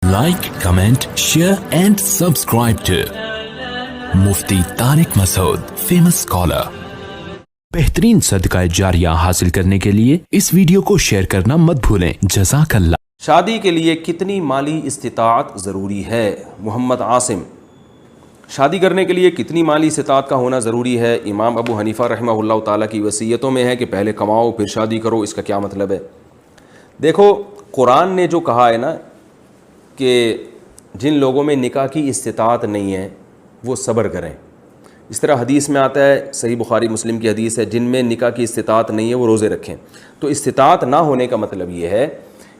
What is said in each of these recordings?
Like, comment, share and subscribe to Mufti Tariq Masood, famous scholar. बेहतरीन सदका जारिया हासिल करने के लिए इस वीडियो को शेयर करना मत भूलें। जज़ाकल्लाह। शादी के लिए कितनी माली इस्तिताअत ज़रूरी है? मोहम्मद आसिम। शादी करने के लिए कितनी माली इस्तिताअत का होना ज़रूरी है? इमाम अबू हनीफ़ा रहमहुल्लाह ताला की वसीयतों में है कि पहले कमाओ फिर शादी करो। इसका क्या मतलब है? देखो, कुरान ने जो कहा है ना कि जिन लोगों में निकाह की इस्तिताअत नहीं है वो सब्र करें। इस तरह हदीस में आता है, सही बुखारी मुस्लिम की हदीस है, जिनमें निकाह की इस्तिताअत नहीं है वो रोज़े रखें। तो इस्तिताअत ना होने का मतलब ये है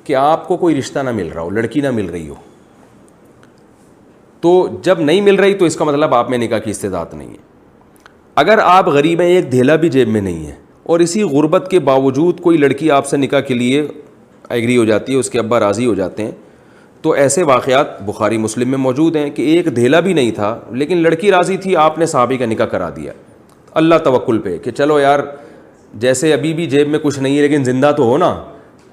कि आपको कोई रिश्ता ना मिल रहा हो, लड़की ना मिल रही हो। तो जब नहीं मिल रही तो इसका मतलब आप में निकाह की इस्तिताअत नहीं है। अगर आप गरीब हैं, एक धेला भी जेब में नहीं है और इसी गुर्बत के बावजूद कोई लड़की आपसे निकाह के लिए एग्री हो जाती है, उसके अब्बा राज़ी हो जाते हैं, तो ऐसे वाक़यात बुखारी मुस्लिम में मौजूद हैं कि एक धेला भी नहीं था लेकिन लड़की राज़ी थी, आपने साहबी का निकाह करा दिया अल्लाह तवक्कुल पे कि चलो यार, जैसे अभी भी जेब में कुछ नहीं है लेकिन ज़िंदा तो हो ना,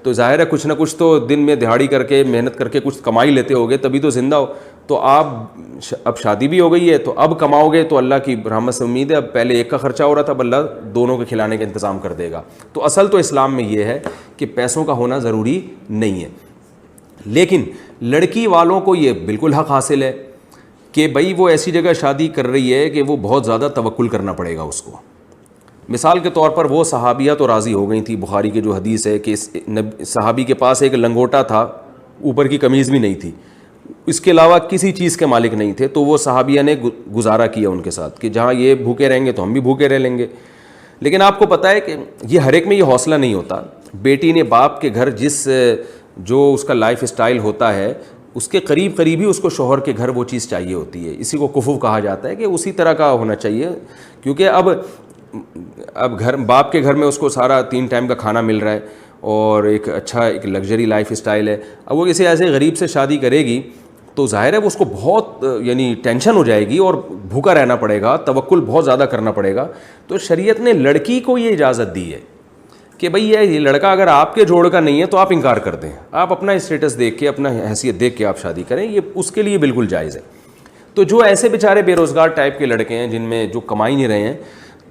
तो ज़ाहिर है कुछ ना कुछ तो दिन में दिहाड़ी करके मेहनत करके कुछ कमाई लेते होगे तभी तो ज़िंदा हो। तो आप अब शादी भी हो गई है तो अब कमाओगे तो अल्लाह की रहमत से उम्मीद है, अब पहले एक का ख़र्चा हो रहा था, अब अल्लाह दोनों के खिलाने का इंतज़ाम कर देगा। तो असल तो इस्लाम में ये है कि पैसों का होना ज़रूरी नहीं है, लेकिन लड़की वालों को ये बिल्कुल हक़ हासिल है कि भाई वो ऐसी जगह शादी कर रही है कि वो बहुत ज़्यादा तवक्कुल करना पड़ेगा उसको। मिसाल के तौर पर वो सहाबिया तो राज़ी हो गई थी, बुखारी की जो हदीस है कि सहाबी के पास एक लंगोटा था, ऊपर की कमीज़ भी नहीं थी, इसके अलावा किसी चीज़ के मालिक नहीं थे, तो वो सहाबिया ने गुजारा किया उनके साथ कि जहाँ ये भूखे रहेंगे तो हम भी भूखे रह लेंगे। लेकिन आपको पता है कि ये हर एक में ये हौसला नहीं होता। बेटी ने बाप के घर जो उसका लाइफ स्टाइल होता है उसके करीब करीब ही उसको शौहर के घर वो चीज़ चाहिए होती है। इसी को कुफू कहा जाता है कि उसी तरह का होना चाहिए, क्योंकि अब घर बाप के घर में उसको सारा 3 टाइम का खाना मिल रहा है और एक लग्जरी लाइफ स्टाइल है। अब वो किसी ऐसे गरीब से शादी करेगी तो जाहिर है वो उसको बहुत यानी टेंशन हो जाएगी और भूखा रहना पड़ेगा, तवक्कुल बहुत ज़्यादा करना पड़ेगा। तो शरीयत ने लड़की को ये इजाज़त दी है कि भाई ये लड़का अगर आपके जोड़ का नहीं है तो आप इनकार कर दें, आप अपना स्टेटस देख के, अपना हैसियत देख के आप शादी करें, ये उसके लिए बिल्कुल जायज़ है। तो जो ऐसे बेचारे बेरोज़गार टाइप के लड़के हैं जिनमें जो कमाई नहीं रहे हैं,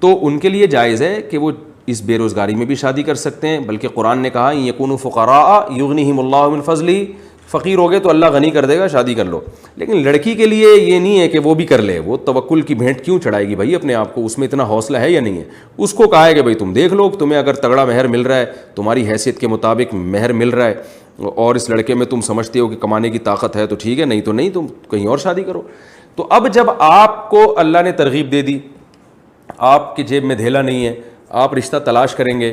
तो उनके लिए जायज़ है कि वो इस बेरोज़गारी में भी शादी कर सकते हैं। बल्कि कुरान ने कहा यकूनु फ़ुक़रा युग़निहिमुल्लाहु मिन फ़ज़ली, फ़कीर हो गए तो अल्लाह गनी कर देगा, शादी कर लो। लेकिन लड़की के लिए ये नहीं है कि वो भी कर ले, वो तवक्कुल की भेंट क्यों चढ़ाएगी भाई अपने आप को, उसमें इतना हौसला है या नहीं है। उसको कहा है कि भाई तुम देख लो, तुम्हें अगर तगड़ा महर मिल रहा है, तुम्हारी हैसियत के मुताबिक महर मिल रहा है और इस लड़के में तुम समझते हो कि कमाने की ताकत है तो ठीक है, नहीं तो नहीं, तुम कहीं और शादी करो। तो अब जब आपको अल्लाह ने तरगीब दे दी, आपकी जेब में धेला नहीं है, आप रिश्ता तलाश करेंगे,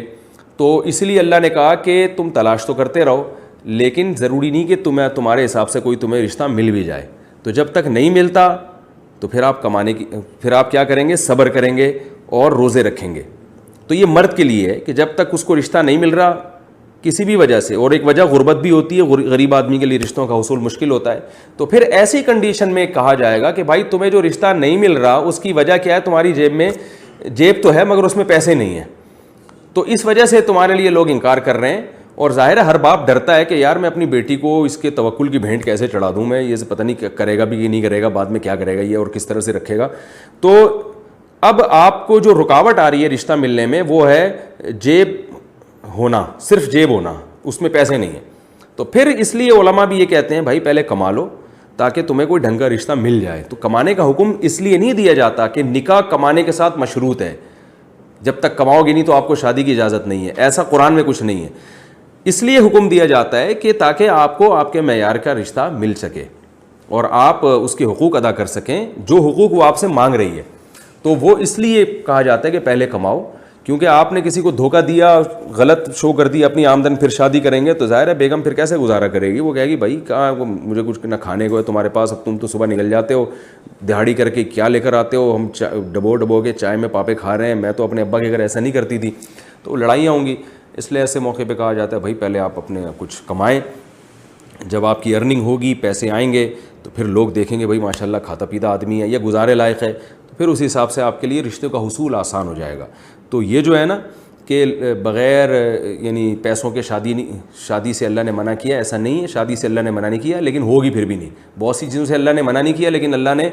तो इसलिए अल्लाह ने कहा कि तुम तलाश तो करते रहो, लेकिन ज़रूरी नहीं कि तुम्हारे हिसाब से कोई तुम्हें रिश्ता मिल भी जाए। तो जब तक नहीं मिलता तो फिर आप क्या करेंगे? सब्र करेंगे और रोज़े रखेंगे। तो ये मर्द के लिए है कि जब तक उसको रिश्ता नहीं मिल रहा किसी भी वजह से, और एक वजह गुर्बत भी होती है, गरीब आदमी के लिए रिश्तों का हुसूल मुश्किल होता है, तो फिर ऐसी कंडीशन में कहा जाएगा कि भाई तुम्हें जो रिश्ता नहीं मिल रहा उसकी वजह क्या है? तुम्हारी जेब तो है मगर उसमें पैसे नहीं हैं, तो इस वजह से तुम्हारे लिए लोग इनकार कर रहे हैं। और ज़ाहिर है हर बाप डरता है कि यार मैं अपनी बेटी को इसके तवक्कुल की भेंट कैसे चढ़ा दूँ, मैं ये पता नहीं करेगा भी कि नहीं करेगा, बाद में क्या करेगा ये और किस तरह से रखेगा। तो अब आपको जो रुकावट आ रही है रिश्ता मिलने में वो है जेब होना, सिर्फ जेब होना, उसमें पैसे नहीं है। तो फिर इसलिए उलमा भी ये कहते हैं भाई पहले कमा लो ताकि तुम्हें कोई ढंग का रिश्ता मिल जाए। तो कमाने का हुक्म इसलिए नहीं दिया जाता कि निकाह कमाने के साथ मशरूत है, जब तक कमाओगे नहीं तो आपको शादी की इजाज़त नहीं है, ऐसा कुरान में कुछ नहीं है। इसलिए हुक्म दिया जाता है कि ताकि आपको आपके मेयार का रिश्ता मिल सके और आप उसके हुकूक अदा कर सकें जो हुकूक वो आपसे मांग रही है। तो वो इसलिए कहा जाता है कि पहले कमाओ, क्योंकि आपने किसी को धोखा दिया, गलत शो कर दी अपनी आमदन, फिर शादी करेंगे तो ज़ाहिर है बेगम फिर कैसे गुजारा करेगी? वो कहेगी भाई कहाँ, मुझे कुछ ना खाने को है तुम्हारे पास, अब तुम तो सुबह निकल जाते हो दिहाड़ी करके, क्या लेकर आते हो, हम डबो के चाय में पापे खा रहे हैं, मैं तो अपने अब्बा के घर ऐसा नहीं करती थी। तो लड़ाइयाँ होंगी, इसलिए ऐसे मौके पे कहा जाता है भाई पहले आप अपने कुछ कमाएं, जब आपकी अर्निंग होगी, पैसे आएंगे तो फिर लोग देखेंगे भाई माशाल्लाह खाता पीता आदमी है, या गुजारे लायक है, तो फिर उस हिसाब से आपके लिए रिश्ते का हुसूल आसान हो जाएगा। तो ये जो है ना کہ بغیر یعنی پیسوں کے شادی سے اللہ نے منع کیا، ایسا نہیں ہے، شادی سے اللہ نے منع نہیں کیا، لیکن ہوگی پھر بھی نہیں. بہت سی چیزوں سے اللہ نے منع نہیں کیا، لیکن اللہ نے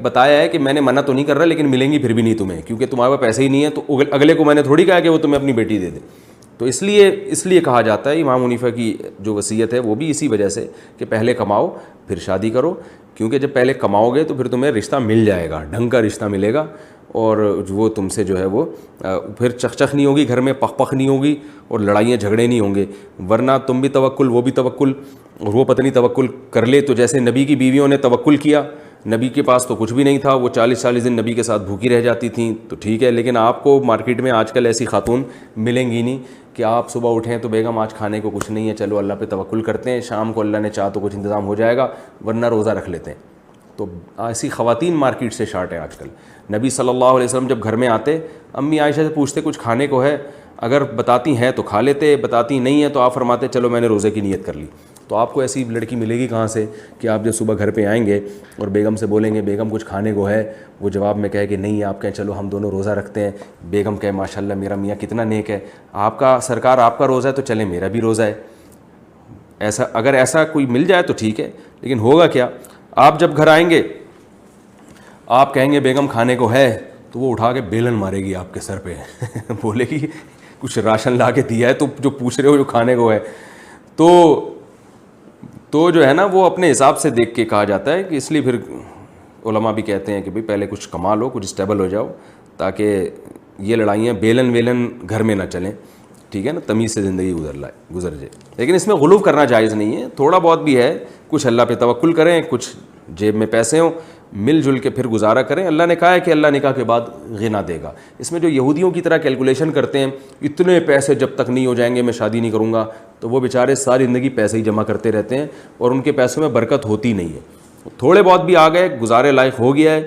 بتایا ہے کہ میں نے منع تو نہیں کر رہا لیکن ملیں گی پھر بھی نہیں تمہیں، کیونکہ تمہارے پاس پیسے ہی نہیں ہیں. تو اگلے کو میں نے تھوڑی کہا کہ وہ تمہیں اپنی بیٹی دے دے. تو اس لیے کہا جاتا ہے، امام حنیفہ کی جو وصیت ہے وہ بھی اسی وجہ سے کہ پہلے کماؤ پھر شادی کرو، کیونکہ جب پہلے کماؤ گے تو پھر تمہیں رشتہ مل جائے گا، ڈھنگ کا رشتہ ملے گا، اور وہ تم سے جو ہے وہ پھر چخ نہیں ہوگی گھر میں، پخ نہیں ہوگی، اور لڑائیاں جھگڑے نہیں ہوں گے. ورنہ تم بھی توکل وہ بھی توکل، اور وہ پتہ نہیں توکل کر لے. تو جیسے نبی کی بیویوں نے توکل کیا، نبی کے پاس تو کچھ بھی نہیں تھا، وہ 40 دن نبی کے ساتھ بھوکی رہ جاتی تھیں، تو ٹھیک ہے. لیکن آپ کو مارکیٹ میں آج کل ایسی خاتون ملیں گی نہیں کہ آپ صبح اٹھیں تو بیگم آج کھانے کو کچھ نہیں ہے، چلو اللہ پہ توکل کرتے ہیں، شام کو اللہ نے چاہ تو کچھ انتظام ہو جائے گا، ورنہ روزہ رکھ لیتے ہیں. تو ایسی خواتین مارکیٹ سے شارٹ ہیں آج کل. نبی صلی اللہ علیہ وسلم جب گھر میں آتے، امی عائشہ سے پوچھتے کچھ کھانے کو ہے، اگر بتاتی ہیں تو کھا لیتے، بتاتی نہیں ہے تو آپ فرماتے چلو میں نے روزے کی نیت کر لی. تو آپ کو ایسی لڑکی ملے گی کہاں سے کہ آپ جب صبح گھر پہ آئیں گے اور بیگم سے بولیں گے بیگم کچھ کھانے کو ہے، وہ جواب میں کہے کہ نہیں، آپ کہیں چلو ہم دونوں روزہ رکھتے ہیں، بیگم کہے ماشاءاللہ میرا میاں کتنا نیک ہے، آپ کا سرکار آپ کا روزہ ہے تو چلیں میرا بھی روزہ ہے. اگر ایسا کوئی مل جائے تو ٹھیک ہے. لیکن ہوگا کیا، آپ جب گھر آئیں گے آپ کہیں گے بیگم کھانے کو ہے، تو وہ اٹھا کے بیلن مارے گی آپ کے سر پہ بولے گی کچھ راشن لا کے دیا ہے تو جو پوچھ رہے ہو جو کھانے کو ہے. تو جو ہے نا وہ اپنے حساب سے دیکھ کے کہا جاتا ہے کہ اس لیے پھر علماء بھی کہتے ہیں کہ بھئی پہلے کچھ کما لو، کچھ اسٹیبل ہو جاؤ، تاکہ یہ لڑائیاں بیلن ویلن گھر میں نہ چلیں. ٹھیک ہے نا، تمیز سے زندگی گزر جائے. لیکن اس میں غلو کرنا جائز نہیں ہے، تھوڑا بہت بھی ہے، کچھ اللہ پہ توکل کریں، کچھ جیب میں پیسے ہوں، مل جل کے پھر گزارا کریں. اللہ نے کہا ہے کہ اللہ نکاح کے بعد غنا دے گا. اس میں جو یہودیوں کی طرح کیلکولیشن کرتے ہیں اتنے پیسے جب تک نہیں ہو جائیں گے میں شادی نہیں کروں گا، تو وہ بیچارے ساری زندگی پیسے ہی جمع کرتے رہتے ہیں اور ان کے پیسوں میں برکت ہوتی نہیں ہے. تھوڑے بہت بھی آ گئے، گزارے لائق ہو گیا ہے،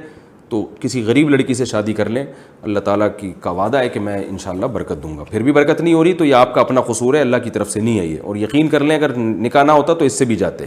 تو کسی غریب لڑکی سے شادی کر لیں. اللہ تعالیٰ کا وعدہ ہے کہ میں انشاءاللہ برکت دوں گا. پھر بھی برکت نہیں ہو رہی تو یہ آپ کا اپنا قصور ہے، اللہ کی طرف سے نہیں ہے یہ. اور یقین کر لیں اگر نکاح نہ ہوتا تو اس سے بھی جاتے.